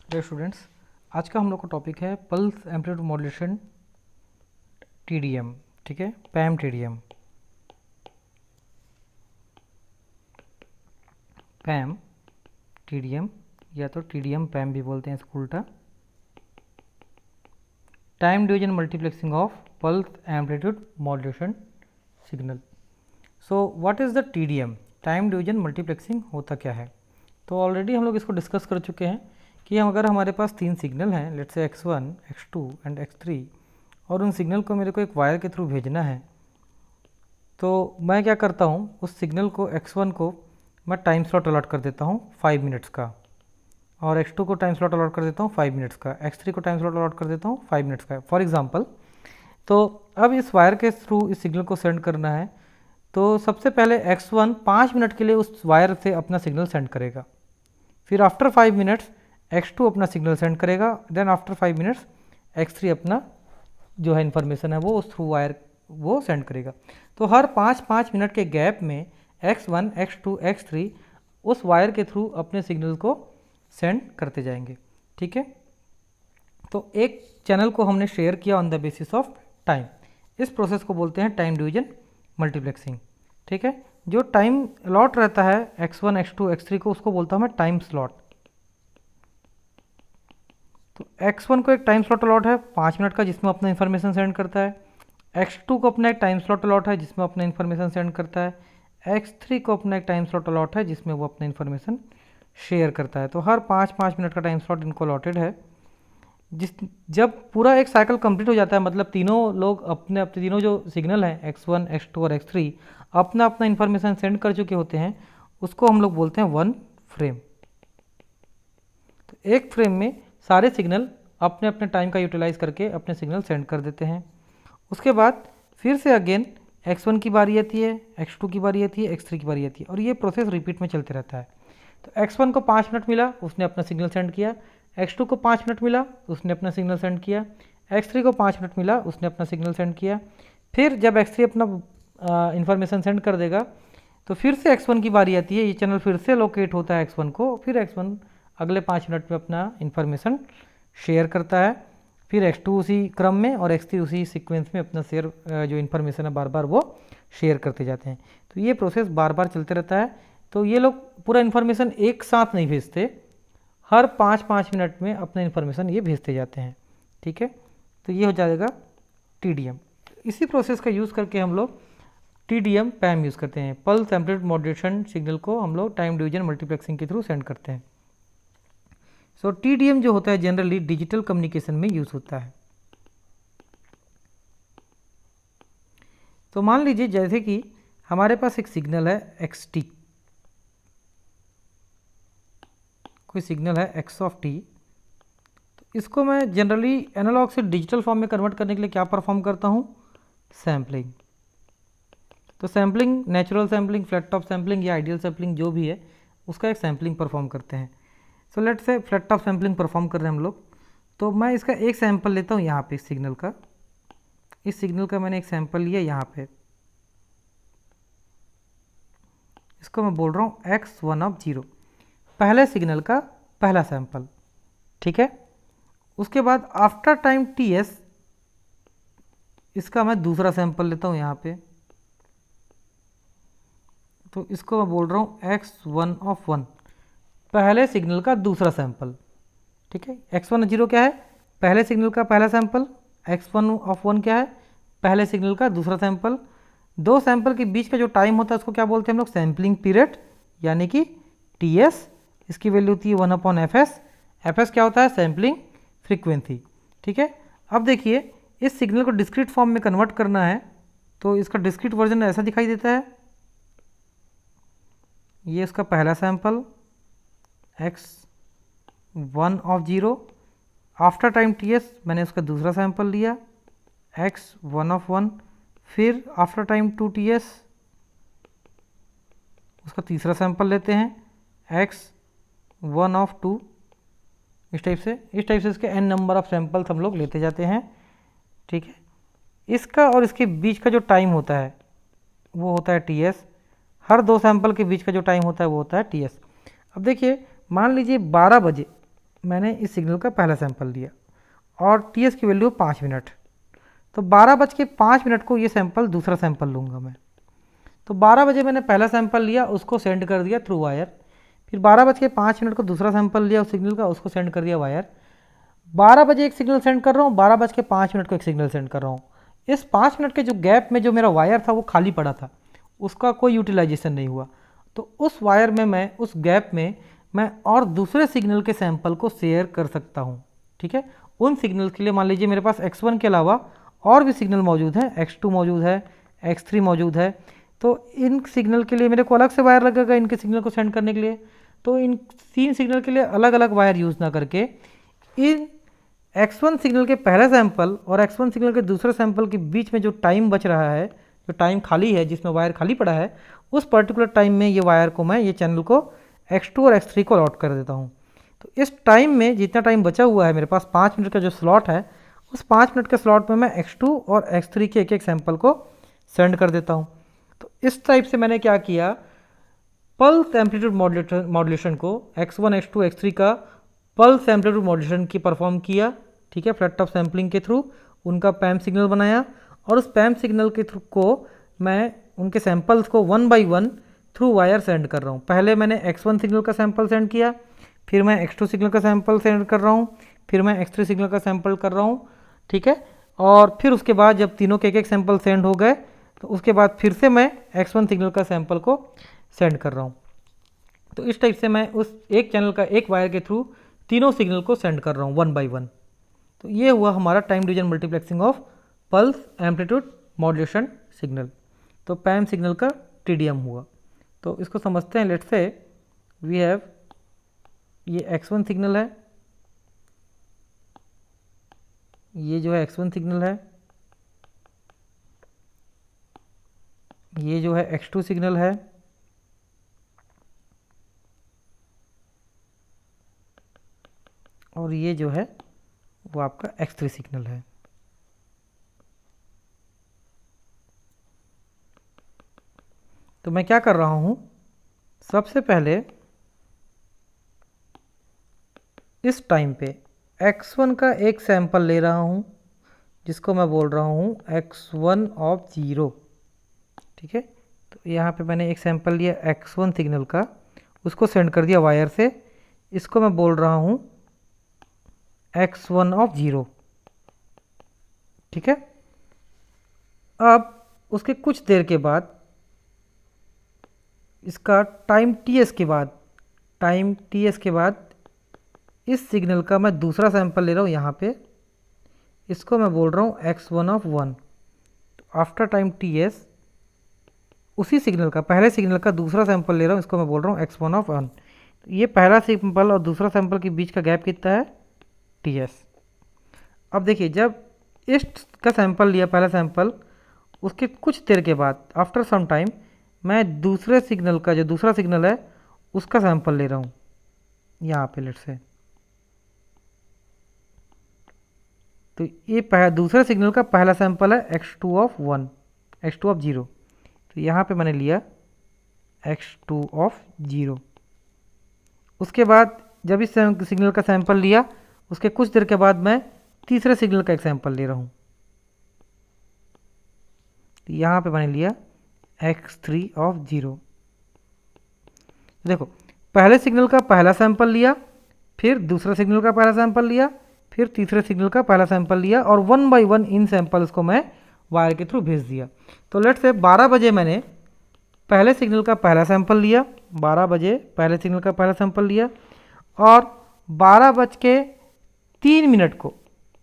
Dear students, आज का हम लोग का टॉपिक है पल्स एम्पलीट्यूड मॉड्यूलेशन टीडीएम। ठीक है, पैम टीडीएम। पैम टीडीएम या तो टीडीएम पैम भी बोलते हैं इसको उल्टा। Time division multiplexing of pulse amplitude modulation signal. So what is the TDM? Time division multiplexing होता क्या है? तो ऑलरेडी हम लोग इसको डिस्कस कर चुके हैं कि अगर हमारे पास तीन सिग्नल हैं, let's say x1, x2 and x3, और उन सिग्नल को मेरे को एक वायर के थ्रू भेजना है, तो मैं क्या करता हूँ, उस सिग्नल को x1 को मैं टाइम स्लॉट अलॉट कर देता हूँ 5 मिनट्स का, और x2 को टाइम स्लॉट अलॉट कर देता हूँ 5 मिनट्स का, x3 को टाइम स्लॉट अलॉट कर देता हूँ 5 मिनट्स का, फॉर एग्जांपल। तो अब इस वायर के थ्रू इस सिग्नल को सेंड करना है, तो सबसे पहले x1 5 मिनट के लिए उस वायर से अपना सिग्नल सेंड करेगा, फिर आफ्टर 5 मिनट्स x2 अपना सिग्नल सेंड करेगा, देन आफ्टर 5 मिनट्स x3 अपना जो है इन्फॉर्मेशन है वो उस थ्रू वायर वो सेंड करेगा। तो हर 5-5 मिनट के गैप में x1, x2, x3 उस वायर के थ्रू अपने सिग्नल को सेंड करते जाएंगे। ठीक है, तो एक चैनल को हमने शेयर किया on the basis of time. इस प्रोसेस को बोलते हैं टाइम डिवीजन मल्टीप्लेक्सिंग। ठीक है, जो टाइम अलॉट रहता है x1, x2, x3 को, उसको बोलता हूँ मैं टाइम स्लॉट। तो x1 को एक टाइम स्लॉट अलॉट है 5 मिनट का, जिसमें अपना इन्फॉर्मेशन सेंड करता है। x2 को अपना एक टाइम स्लॉट अलॉट है जिसमें अपना इन्फॉर्मेशन सेंड करता है। x3 को अपना एक टाइम स्लॉट अलॉट है जिसमें वो अपना इन्फॉर्मेशन शेयर करता है। तो हर 5-5 मिनट का टाइम स्लॉट इनको अलॉटेड है। जब पूरा एक साइकिल कंप्लीट हो जाता है, मतलब तीनों लोग अपने अपने तीनों जो सिग्नल हैं x1, x2 और x3 अपना अपना इन्फॉर्मेशन सेंड कर चुके होते हैं, उसको हम लोग बोलते हैं वन फ्रेम। तो एक फ्रेम में सारे सिग्नल अपने अपने टाइम का यूटिलाइज करके अपने सिग्नल सेंड कर देते हैं। उसके बाद फिर से अगेन x1 की बारी आती है, x2 की बारी आती है, x3 की बारी आती है, और ये प्रोसेस रिपीट में चलते रहता है। तो x1 को 5 मिनट मिला, उसने अपना सिग्नल सेंड किया। x2 को 5 मिनट मिला, उसने अपना सिग्नल सेंड किया। x3 को 5 मिनट मिला, उसने अपना सिग्नल सेंड किया। फिर जब x3 अपना इन्फॉर्मेशन सेंड कर देगा, तो फिर से x1 की बारी आती है, ये चैनल फिर से लोकेट होता है x1 को, फिर x1 अगले 5 मिनट में अपना इन्फॉर्मेशन शेयर करता है। फिर x2 उसी क्रम में और x3 उसी सीक्वेंस में अपना शेयर जो इन्फॉर्मेशन है बार बार वो शेयर करते जाते हैं। तो ये प्रोसेस बार बार चलते रहता है। तो ये लोग पूरा इन्फॉर्मेशन एक साथ नहीं भेजते, हर 5-5 मिनट में अपना इन्फॉर्मेशन ये भेजते जाते हैं। ठीक है, तो ये हो जाएगा टीडीएम। इसी प्रोसेस का यूज़ करके हम लोग टीडीएम पैम यूज़ करते हैं। पल्स एम्पलीट्यूड मॉड्यूलेशन सिग्नल को हम लोग टाइम डिवीजन मल्टीप्लेक्सिंग के थ्रू सेंड करते हैं। सो टीडीएम जो होता है जनरली डिजिटल कम्युनिकेशन में यूज़ होता है। तो मान लीजिए जैसे कि हमारे पास एक सिग्नल है xt, कोई सिग्नल है x ऑफ t। तो इसको मैं जनरली एनालॉग से डिजिटल फॉर्म में कन्वर्ट करने के लिए क्या परफॉर्म करता हूँ? सैम्पलिंग। तो sampling, natural sampling, flat top sampling या आइडियल सैम्पलिंग जो भी है, उसका एक सैम्पलिंग परफॉर्म करते हैं। सो लेट से फ्लैट टॉप सैम्पलिंग परफॉर्म कर रहे हैं हम लोग। तो मैं इसका एक सैंपल लेता हूँ यहाँ पे इस सिग्नल का। इस सिग्नल का मैंने एक सैंपल लिया यहाँ पे, इसको मैं बोल रहा हूँ x1 ऑफ 0, पहले सिग्नल का पहला सैंपल। ठीक है, उसके बाद आफ्टर टाइम ts इसका मैं दूसरा सैंपल लेता हूँ यहाँ पे, तो इसको मैं बोल रहा हूँ x1 ऑफ 1, पहले सिग्नल का दूसरा सैंपल। ठीक है, x1 0 क्या है? पहले सिग्नल का पहला सैंपल। x1 ऑफ 1 क्या है? पहले सिग्नल का दूसरा सैंपल। दो सैंपल के बीच का जो टाइम होता है उसको क्या बोलते हैं हम लोग? सैम्पलिंग पीरियड, यानी कि ts। इसकी वैल्यू होती है 1/fs। fs क्या होता है? Sampling frequency. ठीक है, अब देखिए इस सिग्नल को डिस्क्रीट फॉर्म में कन्वर्ट करना है, तो इसका डिस्क्रीट वर्जन ऐसा दिखाई देता है। ये इसका पहला sample x1 of 0, after time ts मैंने उसका दूसरा सैंपल लिया x1 ऑफ 1, फिर आफ्टर टाइम 2 ts उसका तीसरा सैंपल लेते हैं x1 ऑफ 2। इस टाइप से इसके n नंबर ऑफ सैंपल्स हम लोग लेते जाते हैं। ठीक है, इसका और इसके बीच का जो टाइम होता है वो होता है ts। हर दो सैंपल के बीच का जो टाइम होता है वो होता है ts। अब देखिए मान लीजिए 12 बजे मैंने इस सिग्नल का पहला सैंपल लिया और टीएस की वैल्यू 5 मिनट, तो 12:05 को ये सैंपल दूसरा सैंपल लूँगा मैं। तो 12 बजे मैंने पहला सैंपल लिया, उसको सेंड कर दिया थ्रू वायर। फिर 12:05 को दूसरा सैंपल लिया उस सिग्नल का, उसको सेंड कर दिया वायर। 12 बजे एक सिग्नल सेंड कर रहा हूँ, 12:05 को एक सिग्नल सेंड कर रहा हूँ। इस 5 मिनट के जो गैप में जो मेरा वायर था वो खाली पड़ा था, उसका कोई यूटिलाइजेशन नहीं हुआ। तो उस वायर में मैं, उस गैप में मैं और दूसरे सिग्नल के सैंपल को शेयर कर सकता हूँ। ठीक है, उन सिग्नल के लिए मान लीजिए मेरे पास x1 के अलावा और भी सिग्नल मौजूद हैं, x2 मौजूद है, x3 मौजूद है। तो इन सिग्नल के लिए मेरे को अलग से वायर लगेगा इनके सिग्नल को सेंड करने के लिए। तो इन 3 सिग्नल के लिए अलग अलग वायर यूज़ ना करके इन x1 सिग्नल के पहला सैंपल और x1 सिग्नल के दूसरे सैंपल के बीच में जो टाइम बच रहा है, जो टाइम खाली है जिसमें वायर खाली पड़ा है, उस पर्टिकुलर टाइम में ये वायर को मैं, ये चैनल को x2 और x3 को अलॉट कर देता हूँ। तो इस टाइम में जितना टाइम बचा हुआ है मेरे पास 5 मिनट का जो स्लॉट है, उस 5 मिनट के स्लॉट में मैं x2 और x3 के एक एक सैंपल को सेंड कर देता हूँ। तो इस टाइप से मैंने क्या किया, पल्स एम्पलीट्यूड मॉड्यूलेशन को x1, x2, x3 का पल्स एम्पलीट्यूड मॉड्यूलेशन की परफॉर्म किया। ठीक है, फ्लैट टॉप सैम्पलिंग के थ्रू उनका पैम सिग्नल बनाया और उस पैम सिग्नल के थ्रू को मैं उनके सैंपल्स को 1 बाई 1 थ्रू वायर सेंड कर रहा हूँ। पहले मैंने x1 सिग्नल का सैंपल सेंड किया, फिर मैं x2 सिग्नल का सैंपल सेंड कर रहा हूँ, फिर मैं x3 सिग्नल का सैंपल कर रहा हूँ। ठीक है, और फिर उसके बाद जब तीनों के एक एक सैंपल सेंड हो गए तो उसके बाद फिर से मैं x1 सिग्नल का सैंपल को सेंड कर रहा हूँ। तो इस टाइप से मैं उस एक चैनल का एक वायर के थ्रू तीनों सिग्नल को सेंड कर रहा हूँ 1 बाई 1। तो ये हुआ हमारा time division multiplexing of pulse amplitude modulation signal. तो पैम सिग्नल का टीडीएम हुआ। तो इसको समझते हैं। लेट्स से वी हैव, ये x1 सिग्नल है, ये जो है x1 सिग्नल है, ये जो है x2 सिग्नल है, और ये जो है वो आपका x3 सिग्नल है। तो मैं क्या कर रहा हूँ, सबसे पहले इस टाइम पे x1 का एक सैंपल ले रहा हूँ जिसको मैं बोल रहा हूँ x1 ऑफ 0। ठीक है, तो यहाँ पे मैंने एक सैंपल लिया x1 सिग्नल का, उसको सेंड कर दिया वायर से। इसको मैं बोल रहा हूँ x1 ऑफ 0। ठीक है, अब उसके कुछ देर के बाद, इसका टाइम ts के बाद, टाइम ts के बाद इस सिग्नल का मैं दूसरा सैंपल ले रहा हूँ यहाँ पे, इसको मैं बोल रहा हूँ x1 of 1। After time ts उसी सिग्नल का, पहले सिग्नल का दूसरा सैंपल ले रहा हूँ, इसको मैं बोल रहा हूँ x1 ऑफ 1। ये पहला सैंपल और दूसरा सैंपल के बीच का गैप कितना है, ts। अब देखिए, जब इसका सैंपल लिया पहला सैंपल, उसके कुछ देर के बाद आफ्टर सम टाइम मैं दूसरे सिग्नल का, जो दूसरा सिग्नल है उसका सैंपल ले रहा हूँ यहाँ पे लेट से। तो ये दूसरे सिग्नल का पहला सैंपल है x2 ऑफ 1, x2 ऑफ 0। तो यहाँ पे मैंने लिया x2 ऑफ 0। उसके बाद जब इस सिग्नल का सैंपल लिया, उसके कुछ देर के बाद मैं तीसरे सिग्नल का एक सैंपल ले रहा हूँ। तो यहाँ पे मैंने लिया x3 ऑफ 0। देखो, पहले सिग्नल का पहला सैंपल लिया, फिर दूसरे सिग्नल का पहला सैंपल लिया, फिर तीसरे सिग्नल का पहला सैंपल लिया, और 1 बाई 1 इन सैंपल्स को मैं वायर के थ्रू भेज दिया। तो लेट्स से 12 बजे मैंने पहले सिग्नल का पहला सैंपल लिया, 12 बजे पहले सिग्नल का पहला सैंपल लिया, और 12:03 को,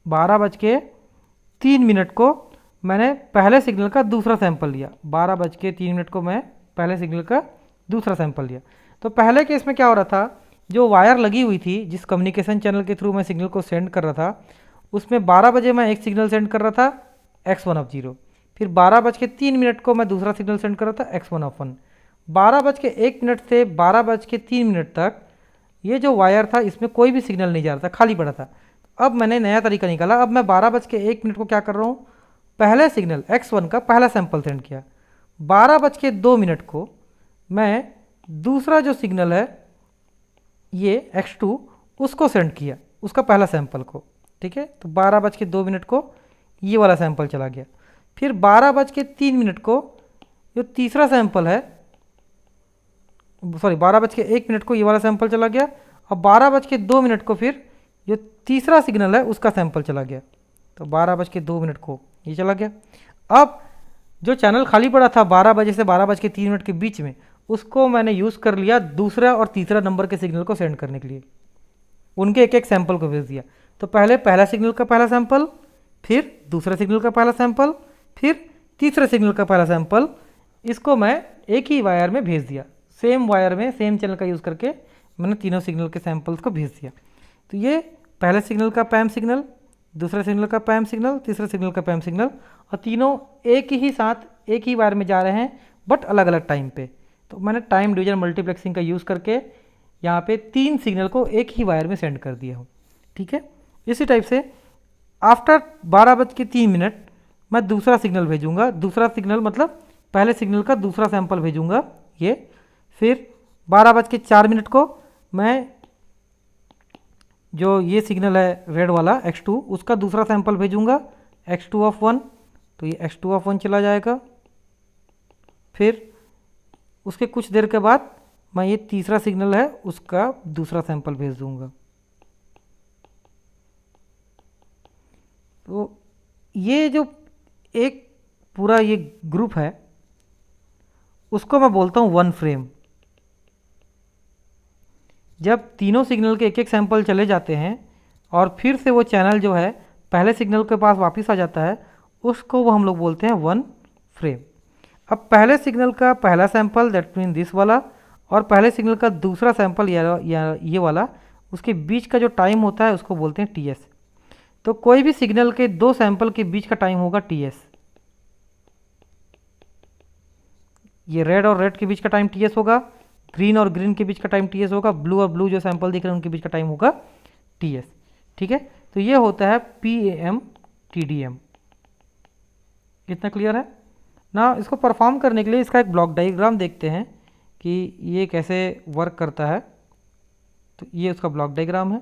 12:03 को मैंने पहले सिग्नल का दूसरा सैंपल लिया। 12:03 को मैं पहले सिग्नल का दूसरा सैंपल लिया। तो पहले केस में क्या हो रहा था, जो वायर लगी हुई थी, जिस कम्युनिकेशन चैनल के थ्रू मैं सिग्नल को सेंड कर रहा था, उसमें 12 बजे मैं एक सिग्नल सेंड कर रहा था x1 ऑफ 0, फिर 12:03 को मैं दूसरा सिग्नल सेंड कर रहा था x1 ऑफ 1। 12:01 से 12:03 तक ये जो वायर था, इसमें कोई भी सिग्नल नहीं जा रहा था, खाली पड़ा था। अब मैंने नया तरीका निकाला। अब मैं 12:01 को क्या कर रहा हूँ, पहले सिग्नल x1 का पहला सैंपल सेंड किया। 12:02 को मैं दूसरा जो सिग्नल है ये x2, उसको सेंड किया, उसका पहला सैंपल को, ठीक है। तो 12:02 को ये वाला सैंपल चला गया। फिर 12:03 को जो तीसरा सैंपल है, सॉरी 12:01 को ये वाला सैंपल चला गया, और 12:02 को फिर जो तीसरा सिग्नल है उसका सैंपल चला गया। तो 12:02 को ये चला गया। अब जो चैनल खाली पड़ा था 12 बजे से 12:03 के बीच में, उसको मैंने यूज़ कर लिया दूसरा और तीसरा नंबर के सिग्नल को सेंड करने के लिए, उनके एक एक सैंपल को भेज दिया। तो पहले पहला सिग्नल का पहला सैंपल, फिर दूसरा सिग्नल का पहला सैंपल, फिर तीसरे सिग्नल का पहला सैंपल, इसको मैं एक ही वायर में भेज दिया, सेम वायर में सेम चैनल का यूज़ करके मैंने तीनों सिग्नल के सैंपल्स को भेज दिया। तो ये पहले सिग्नल का पैम सिग्नल, दूसरे सिग्नल का पैम सिग्नल, तीसरे सिग्नल का पैम सिग्नल, और तीनों एक ही साथ एक ही वायर में जा रहे हैं बट अलग अलग टाइम पे। तो मैंने टाइम डिवीजन मल्टीप्लेक्सिंग का यूज़ करके यहाँ पे 3 सिग्नल को एक ही वायर में सेंड कर दिया हूँ, ठीक है। इसी टाइप से आफ्टर 12:03 मैं दूसरा सिग्नल भेजूंगा, दूसरा सिग्नल मतलब पहले सिग्नल का दूसरा सैंपल भेजूंगा ये। फिर 12:04 को मैं जो ये सिग्नल है रेड वाला x2, उसका दूसरा सैंपल भेजूंगा x2 तो ये x2 चला जाएगा। फिर उसके कुछ देर के बाद मैं ये तीसरा सिग्नल है उसका दूसरा सैंपल भेज दूंगा। तो ये जो एक पूरा ये ग्रुप है उसको मैं बोलता हूँ 1 फ्रेम। जब तीनों सिग्नल के एक एक सैंपल चले जाते हैं और फिर से वो चैनल जो है पहले सिग्नल के पास वापस आ जाता है, उसको वो हम लोग बोलते हैं 1 फ्रेम। अब पहले सिग्नल का पहला सैंपल दैट मीन दिस वाला, और पहले सिग्नल का दूसरा सैंपल या ये वाला, उसके बीच का जो टाइम होता है उसको बोलते हैं TS। तो कोई भी सिग्नल के 2 सैंपल के बीच का टाइम होगा TS। ये रेड और रेड के बीच का टाइम TS होगा, ग्रीन और ग्रीन के बीच का टाइम TS होगा, ब्लू और ब्लू जो सैंपल दिख रहे हैं उनके बीच का टाइम होगा TS, ठीक है। तो ये होता है PAM TDM। कितना क्लियर है ना। इसको परफॉर्म करने के लिए इसका एक ब्लॉक डायग्राम देखते हैं कि ये कैसे वर्क करता है। तो ये उसका ब्लॉक डायग्राम है।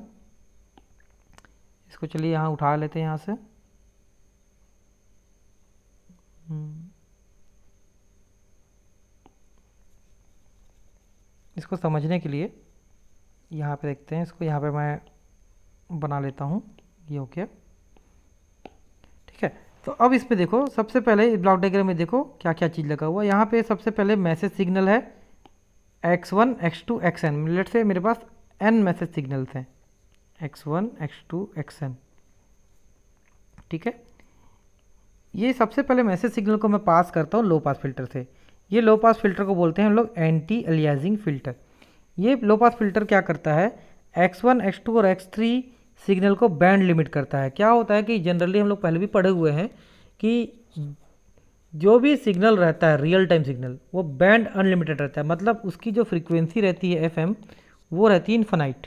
इसको चलिए यहाँ उठा लेते हैं यहाँ से। इसको समझने के लिए यहाँ पे देखते हैं, इसको यहाँ पे मैं बना लेता हूँ, ये हो गया, ठीक है। तो अब इस पे देखो, सबसे पहले ब्लॉक डायग्राम में देखो क्या क्या चीज़ लगा हुआ है। यहाँ पे सबसे पहले मैसेज सिग्नल है x1 x2 xn। लेट से मेरे पास n मैसेज सिग्नल्स हैं, x1 x2 xn, ठीक है। ये सबसे पहले मैसेज सिग्नल को मैं पास करता हूँ लो पास फिल्टर से। ये लो पास फिल्टर को बोलते हैं हम लोग एंटी अलियासिंग फिल्टर। ये लो पास फिल्टर क्या करता है, x1 x2 और x3 सिग्नल को बैंड लिमिट करता है। क्या होता है कि जनरली हम लोग पहले भी पढ़े हुए हैं कि जो भी सिग्नल रहता है रियल टाइम सिग्नल, वो बैंड अनलिमिटेड रहता है, मतलब उसकी जो फ्रीक्वेंसी रहती है FM वो रहती है इन्फिनाइट,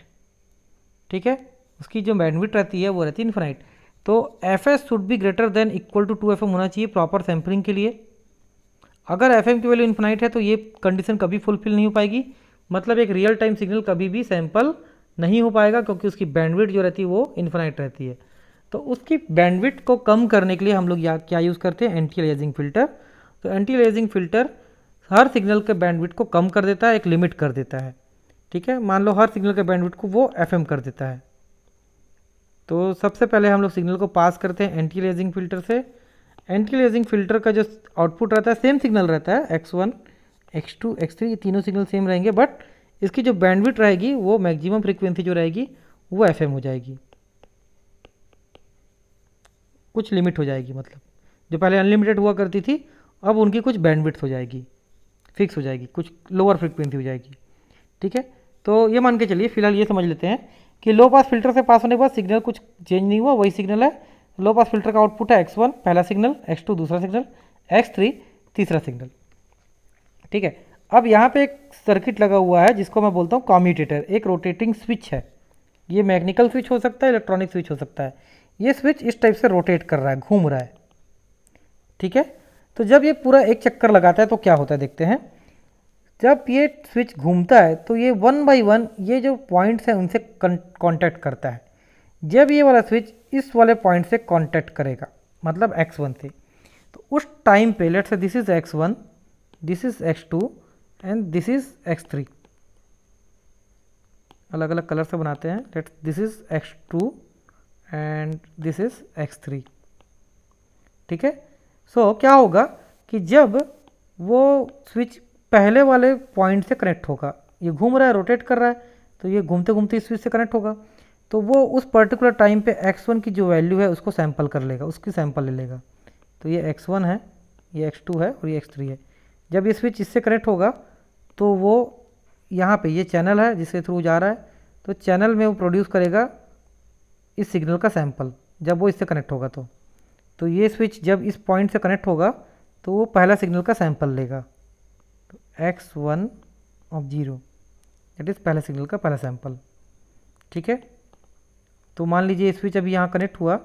ठीक है। उसकी जो बैंडविड्थ रहती है वो रहती है इन्फिनाइट। तो FS should be greater than equal to 2FM होना चाहिए प्रॉपर सैम्पलिंग के लिए। अगर FM की वैल्यू इन्फिनाइट है तो ये कंडीशन कभी फुलफिल नहीं हो पाएगी, मतलब एक रियल टाइम सिग्नल कभी भी सैंपल नहीं हो पाएगा, क्योंकि उसकी बैंडविड्थ जो रहती है वो इन्फिनाइट रहती है। तो उसकी बैंडविड्थ को कम करने के लिए हम लोग क्या यूज़ करते हैं, एंटी अलियासिंग फिल्टर। तो एंटी अलियासिंग फिल्टर हर सिग्नल के बैंडविड्थ को कम कर देता है, एक लिमिट कर देता है, ठीक है। मान लो हर सिग्नल के बैंडविड्थ को वो FM कर देता है। तो सबसे पहले हम लोग सिग्नल को पास करते हैं एंटी अलियासिंग फिल्टर से। एंटी अलियासिंग फिल्टर का जो आउटपुट रहता है सेम सिग्नल रहता है, x1 x2 x3, ये तीनों सिग्नल सेम रहेंगे, बट इसकी जो बैंडविड्थ रहेगी वो मैक्सिमम फ्रीक्वेंसी जो रहेगी वो FM हो जाएगी, कुछ लिमिट हो जाएगी। मतलब जो पहले अनलिमिटेड हुआ करती थी अब उनकी कुछ बैंडविड्थ हो जाएगी, फिक्स हो जाएगी, कुछ लोअर फ्रीक्वेंसी हो जाएगी, ठीक है। तो ये मान के चलिए, फिलहाल ये समझ लेते हैं कि लो पास फिल्टर से पास होने के बाद सिग्नल कुछ चेंज नहीं हुआ, वही सिग्नल है। लो पास फिल्टर का आउटपुट है x1 पहला सिग्नल, x2 दूसरा सिग्नल, x3 तीसरा सिग्नल, ठीक है। अब यहाँ पे एक सर्किट लगा हुआ है जिसको मैं बोलता हूँ कम्यूटेटर, एक रोटेटिंग स्विच है। ये मैकेनिकल स्विच हो सकता है, इलेक्ट्रॉनिक स्विच हो सकता है। ये स्विच इस टाइप से रोटेट कर रहा है, घूम रहा है, ठीक है। तो जब ये पूरा एक चक्कर लगाता है तो क्या होता है देखते हैं। जब ये स्विच घूमता है तो ये वन बाय वन ये जो पॉइंट्स हैं उनसे कांटेक्ट करता है। जब ये वाला स्विच इस वाले पॉइंट से कांटेक्ट करेगा मतलब x1 से, तो उस टाइम पे let's say this is x1, this is x2 and this is x3। अलग अलग कलर से बनाते हैं। Let's this is x2 and this is x3। ठीक है। सो क्या होगा कि जब वो स्विच पहले वाले पॉइंट से कनेक्ट होगा, ये घूम रहा है, रोटेट कर रहा है, तो ये घूमते घूमते इस स्विच से कनेक्ट होगा, तो वो उस पर्टिकुलर टाइम पे x1 की जो वैल्यू है उसको सैंपल कर लेगा, उसकी सैंपल ले लेगा। तो ये x1 है, ये x2 है और ये x3 है। जब ये स्विच इससे कनेक्ट होगा तो वो यहाँ पे ये चैनल है जिसके थ्रू जा रहा है, तो चैनल में वो प्रोड्यूस करेगा इस सिग्नल का सैंपल जब वो इससे कनेक्ट होगा। तो ये स्विच जब इस पॉइंट से कनेक्ट होगा तो वो पहला सिग्नल का सैंपल लेगा, तो x1 ऑफ 0 दैट इज़ पहले सिग्नल का पहला सैंपल। ठीक है। तो मान लीजिए स्विच अभी यहाँ कनेक्ट हुआ,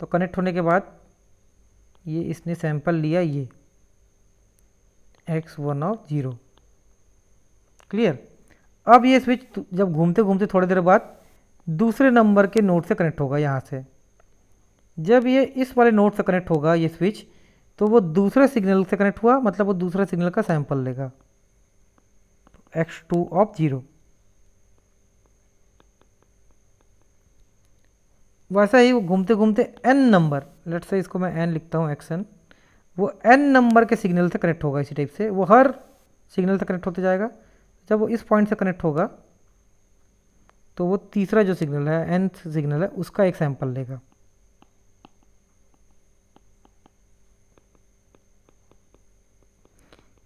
तो कनेक्ट होने के बाद ये इसने सैंपल लिया ये x1 ऑफ 0। क्लियर। अब ये स्विच जब घूमते घूमते थोड़ी देर बाद दूसरे नंबर के नोड से कनेक्ट होगा यहाँ से। जब ये इस वाले नोड से कनेक्ट होगा ये स्विच, तो वो दूसरे सिग्नल से कनेक्ट हुआ मतलब वो दूसरे सिग्नल का सैंपल लेगा, x2 ऑफ 0। वैसा ही वो घूमते घूमते n नंबर, लेट्स से इसको मैं n लिखता हूँ xn, वो n नंबर के सिग्नल से कनेक्ट होगा। इसी टाइप से वो हर सिग्नल से कनेक्ट होते जाएगा। जब वो इस पॉइंट से कनेक्ट होगा तो वो तीसरा जो सिग्नल है nth सिग्नल है उसका एक सैंपल लेगा।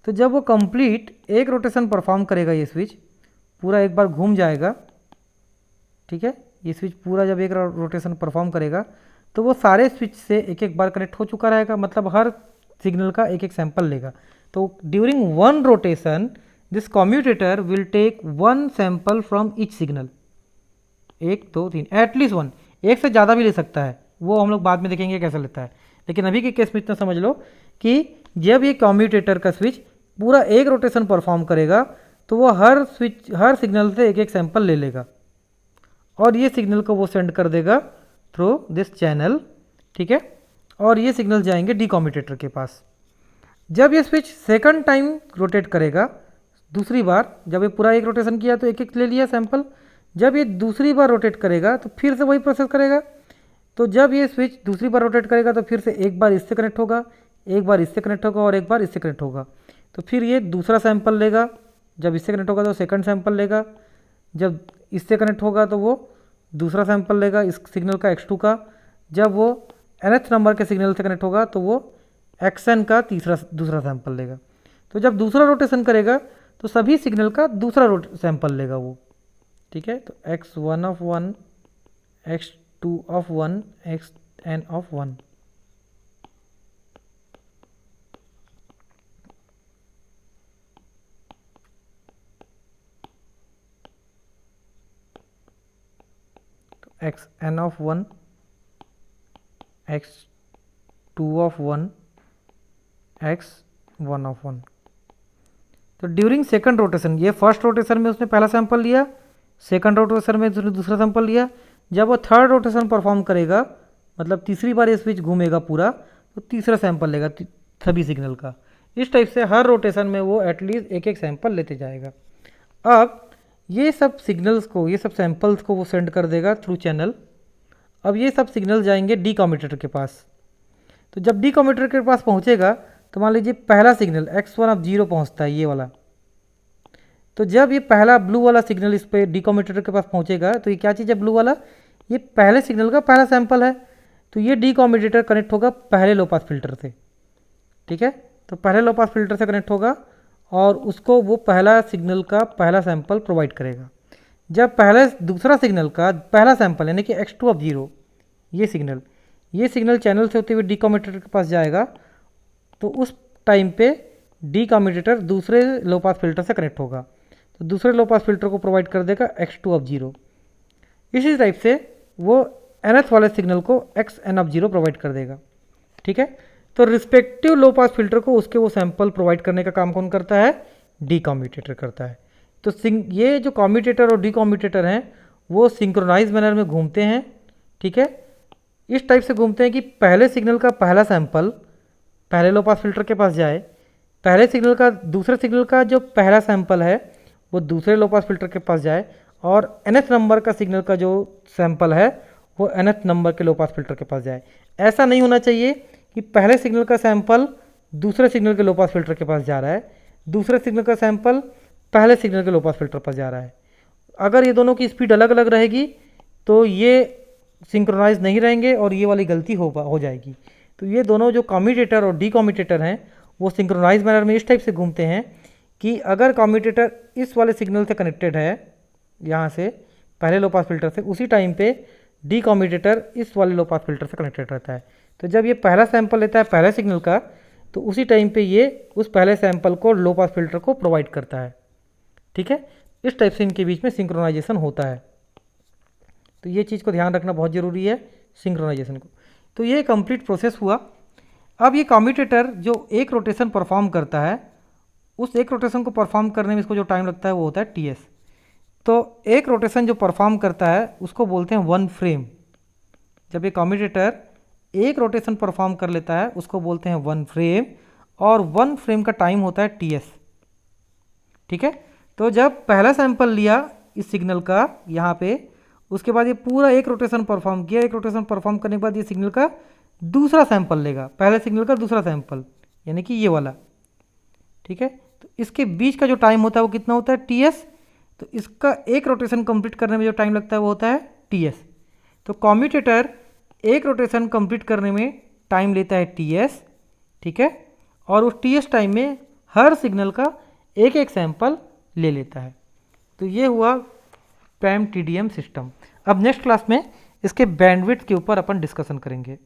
तो जब वो कंप्लीट एक रोटेशन परफॉर्म करेगा, ये स्विच पूरा एक बार घूम जाएगा। ठीक है। ये स्विच पूरा जब एक रोटेशन परफॉर्म करेगा तो वो सारे स्विच से एक एक बार कनेक्ट हो चुका रहेगा, मतलब हर सिग्नल का एक एक सैंपल लेगा। तो during one rotation this commutator will take one sample from each signal. 1 2 3 at least one, एक से ज़्यादा भी ले सकता है, वो हम लोग बाद में देखेंगे कैसे लेता है। लेकिन अभी के केस में इतना समझ लो कि जब ये कम्यूटेटर का स्विच पूरा एक रोटेशन परफॉर्म करेगा तो वो हर सिग्नल से एक एक सैंपल ले लेगा और ये सिग्नल को वो सेंड कर देगा थ्रू दिस चैनल। ठीक है। और ये सिग्नल जाएंगे डी कम्यूटेटर के पास। जब ये स्विच सेकंड टाइम रोटेट करेगा, दूसरी बार जब ये पूरा एक रोटेशन किया तो एक एक ले लिया सैंपल, जब ये दूसरी बार रोटेट करेगा तो फिर से वही प्रोसेस करेगा। तो जब ये स्विच दूसरी बार रोटेट करेगा तो फिर से एक बार इससे कनेक्ट होगा, एक बार इससे कनेक्ट होगा और एक बार इससे कनेक्ट होगा। तो फिर ये दूसरा सैंपल लेगा, जब इससे कनेक्ट होगा तो सेकंड सैंपल लेगा, जब इससे कनेक्ट होगा तो वो दूसरा सैंपल लेगा इस सिग्नल का x2 का, जब वो nth नंबर के सिग्नल से कनेक्ट होगा तो वो xn का दूसरा सैंपल लेगा। तो जब दूसरा रोटेशन करेगा तो सभी सिग्नल का दूसरा सैंपल लेगा वो। ठीक है। तो x1 of 1, x2 of 1, xn of 1। xn of 1, x2 of 1, x1 of 1। तो ड्यूरिंग सेकंड रोटेशन, ये फर्स्ट रोटेशन में उसने पहला सैंपल लिया, सेकंड रोटेशन में उसने दूसरा सैंपल लिया, जब वो थर्ड रोटेशन परफॉर्म करेगा मतलब तीसरी बार ये स्विच घूमेगा पूरा, तो तीसरा सैंपल लेगा सभी सिग्नल का। इस टाइप से हर रोटेशन में वो एटलीस्ट एक एक सैंपल लेते जाएगा। अब ये सब सिग्नल्स को, ये सब सैंपल्स को वो सेंड कर देगा थ्रू चैनल। अब ये सब सिग्नल जाएंगे डी कम्यूटेटर के पास। तो जब डी कम्यूटेटर के पास पहुंचेगा तो मान लीजिए पहला सिग्नल x1 ऑफ 0 पहुंचता है, ये वाला। तो जब ये पहला ब्लू वाला सिग्नल इस पे डी कम्यूटेटर के पास पहुंचेगा तो ये क्या चीज़ है, ब्लू वाला, ये पहले सिग्नल का पहला सैंपल है। तो ये डी कम्यूटेटर कनेक्ट होगा पहले लो पास फिल्टर से। ठीक है। तो पहले लो पास फिल्टर से कनेक्ट होगा और उसको वो पहला सिग्नल का पहला सैंपल प्रोवाइड करेगा। जब पहले दूसरा सिग्नल का पहला सैंपल यानी कि x2 ऑफ 0, ये सिग्नल चैनल से होते हुए डी कम्यूटेटर के पास जाएगा, तो उस टाइम पे डी कम्यूटेटर दूसरे लो पास फिल्टर से कनेक्ट होगा, तो दूसरे लो पास फिल्टर को प्रोवाइड कर देगा x2 ऑफ 0। इसी टाइप से वो nth वाले सिग्नल को xn ऑफ 0 प्रोवाइड कर देगा। ठीक है। तो रिस्पेक्टिव लो पास फिल्टर को उसके वो सैंपल प्रोवाइड करने का काम कौन करता है? डी कम्यूटेटर करता है। तो ये जो कम्यूटेटर और डी कम्यूटेटर हैं वो सिंक्रोनाइज मैनर में घूमते हैं, ठीक है। इस टाइप से घूमते हैं कि पहले सिग्नल का पहला सैंपल पहले लो पास फिल्टर के पास जाए, पहले सिग्नल का दूसरे सिग्नल का जो पहला सैंपल है वो दूसरे लो पास फिल्टर के पास जाए, और nth नंबर का सिग्नल का जो सैंपल है वो nth नंबर के लो पास फिल्टर के पास जाए। ऐसा नहीं होना चाहिए कि पहले सिग्नल का सैंपल दूसरे सिग्नल के लो पास फिल्टर के पास जा रहा है, दूसरे सिग्नल का सैंपल पहले सिग्नल के लो पास फिल्टर पर जा रहा है। अगर ये दोनों की स्पीड अलग अलग रहेगी तो ये सिंक्रोनाइज नहीं रहेंगे और ये वाली गलती हो जाएगी। तो ये दोनों जो कम्यूटेटर और डी कम्यूटेटर हैं वो सिंक्रोनाइज मैनर में इस टाइप से घूमते हैं कि अगर कम्यूटेटर इस वाले सिग्नल से कनेक्टेड है, यहाँ से पहले लो पास फिल्टर से, उसी टाइम पे डी कम्यूटेटर इस वाले लो पास फिल्टर से कनेक्टेड रहता है। तो जब ये पहला सैंपल लेता है पहले सिग्नल का, तो उसी टाइम पे ये उस पहले सैंपल को लो पास फिल्टर को प्रोवाइड करता है, ठीक है। इस टाइप से इनके बीच में सिंक्रोनाइजेशन होता है। तो ये चीज़ को ध्यान रखना बहुत ज़रूरी है, सिंक्रोनाइजेशन को। तो ये कंप्लीट प्रोसेस हुआ। अब ये कम्यूटेटर जो एक रोटेशन परफॉर्म करता है, उस एक रोटेशन को परफॉर्म करने में इसको जो टाइम लगता है वो होता है टी एस। तो एक रोटेशन जो परफॉर्म करता है उसको बोलते हैं 1 फ्रेम। जब ये कम्यूटेटर एक रोटेशन परफॉर्म कर लेता है उसको बोलते हैं 1 फ्रेम, और 1 फ्रेम का टाइम होता है टी एस, ठीक है। तो जब पहला सैंपल लिया इस सिग्नल का यहाँ पे, उसके बाद ये पूरा एक रोटेशन परफॉर्म किया, एक रोटेशन परफॉर्म करने के बाद ये सिग्नल का दूसरा सैंपल लेगा, पहले सिग्नल का दूसरा सैंपल, यानी कि ये वाला, ठीक है। तो इसके बीच का जो टाइम होता है वो कितना होता है? T S. तो इसका एक रोटेशन कंप्लीट करने में जो टाइम लगता है वो होता है टी एस। तो कम्यूटेटर एक रोटेशन कंप्लीट करने में टाइम लेता है टी एस, ठीक है, और उस टी एस टाइम में हर सिग्नल का एक एक सैंपल ले लेता है। तो ये हुआ पैम टी डी एम सिस्टम। अब नेक्स्ट क्लास में इसके बैंडविड्थ के ऊपर अपन डिस्कशन करेंगे।